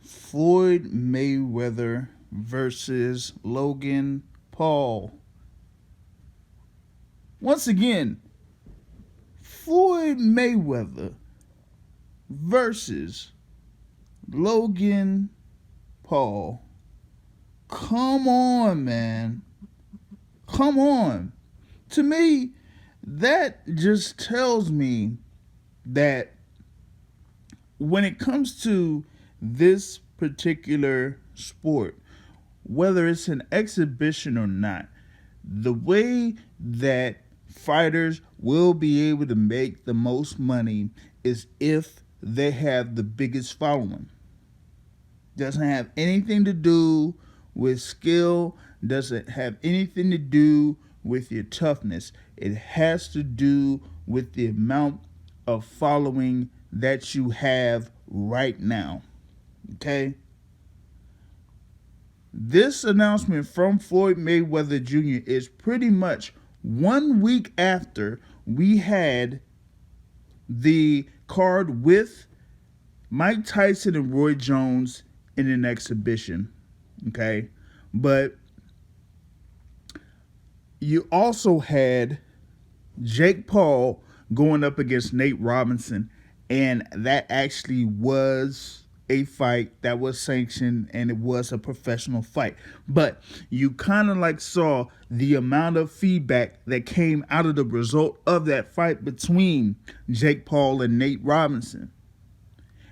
Floyd Mayweather versus Logan Paul. Once again, Floyd Mayweather versus Logan Paul. Come on, man. Come on. To me, that just tells me that when it comes to this particular sport, whether it's an exhibition or not, the way that fighters will be able to make the most money is if they have the biggest following. Doesn't have anything to do with skill, doesn't have anything to do with your toughness. It has to do with the amount of following that you have right now. Okay? This announcement from Floyd Mayweather Jr. is pretty much 1 week after we had the card with Mike Tyson and Roy Jones in an exhibition. Okay? But you also had Jake Paul going up against Nate Robinson, and that actually was a fight that was sanctioned and it was a professional fight. But you kind of like saw the amount of feedback that came out of the result of that fight between Jake Paul and Nate Robinson,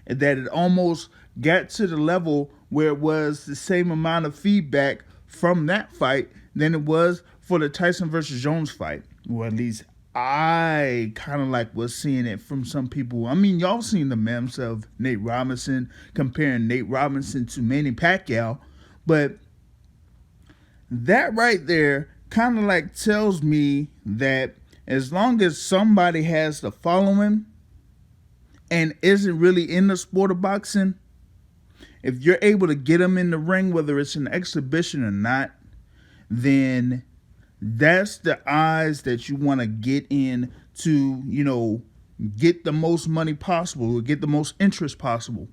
and that it almost got to the level where it was the same amount of feedback from that fight than it was for the Tyson versus Jones fight. Or at least I kind of like was seeing it from some people. I mean, y'all seen the memes of Nate Robinson comparing Nate Robinson to Manny Pacquiao, but that right there kind of like tells me that as long as somebody has the following and isn't really in the sport of boxing, if you're able to get them in the ring, whether it's an exhibition or not, then that's the eyes that you want to get in to, get the most money possible or get the most interest possible.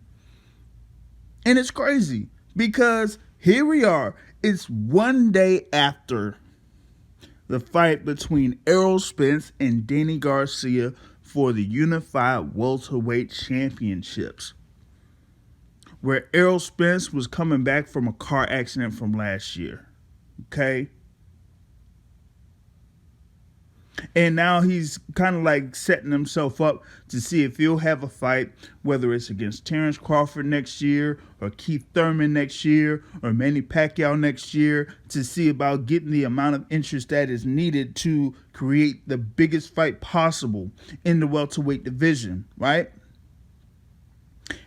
And it's crazy because here we are. It's 1 day after the fight between Errol Spence and Danny Garcia for the Unified Welterweight Championships, where Errol Spence was coming back from a car accident from last year. Okay? And now he's kind of like setting himself up to see if he'll have a fight, whether it's against Terrence Crawford next year or Keith Thurman next year or Manny Pacquiao next year, to see about getting the amount of interest that is needed to create the biggest fight possible in the welterweight division, right?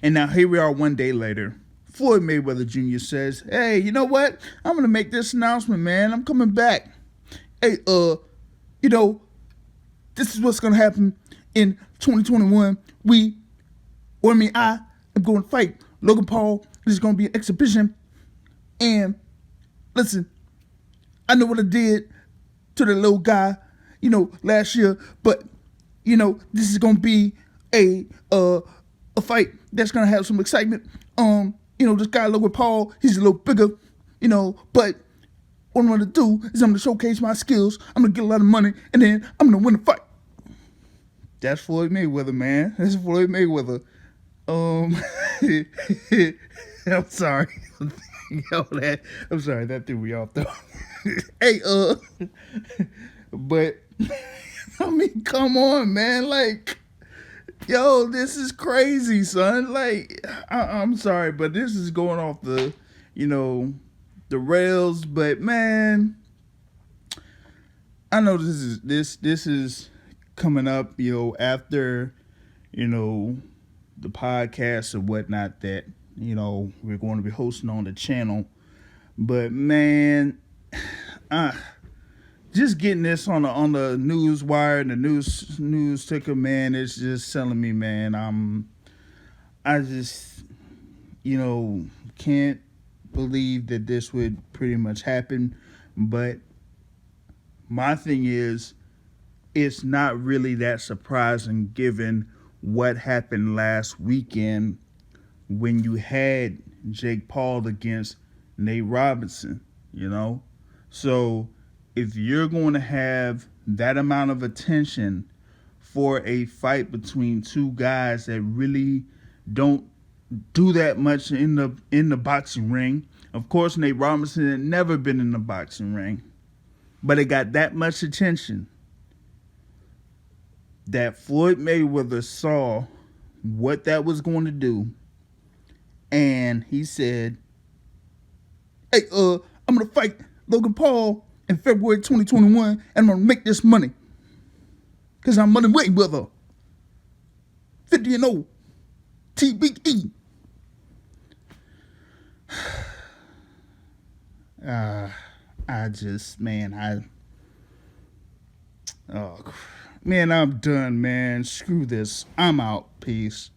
And now here we are 1 day later. Floyd Mayweather Jr. says, hey, you know what? I'm going to make this announcement, man. I'm coming back. Hey, this is what's going to happen in 2021. I am going to fight Logan Paul. This is going to be an exhibition. And listen, I know what I did to the little guy, last year. But, this is going to be a fight that's going to have some excitement. This guy Logan Paul, he's a little bigger, but what I'm going to do is I'm going to showcase my skills. I'm going to get a lot of money, and then I'm going to win the fight. That's Floyd Mayweather, man. That's Floyd Mayweather. I'm sorry. I'm sorry. That threw me off, though. Hey, but, I mean, come on, man. Like, yo, this is crazy, son. Like, I'm sorry, but this is going off the rails. But man, I know this is coming up, after the podcast and whatnot that we're going to be hosting on the channel. But man, just getting this on the news wire and the news ticker, man, it's just telling me, man, I just can't believe that this would pretty much happen. But my thing is, it's not really that surprising given what happened last weekend when you had Jake Paul against Nate Robinson, you know? So if you're going to have that amount of attention for a fight between two guys that really don't do that much in the boxing ring. Of course, Nate Robinson had never been in the boxing ring, but it got that much attention that Floyd Mayweather saw what that was going to do, and he said, "Hey, I'm gonna fight Logan Paul in February 2021, and I'm gonna make this money because I'm Money Mayweather, 50-0, TBE." I just, man, oh, man, I'm done, man. Screw this. I'm out. Peace.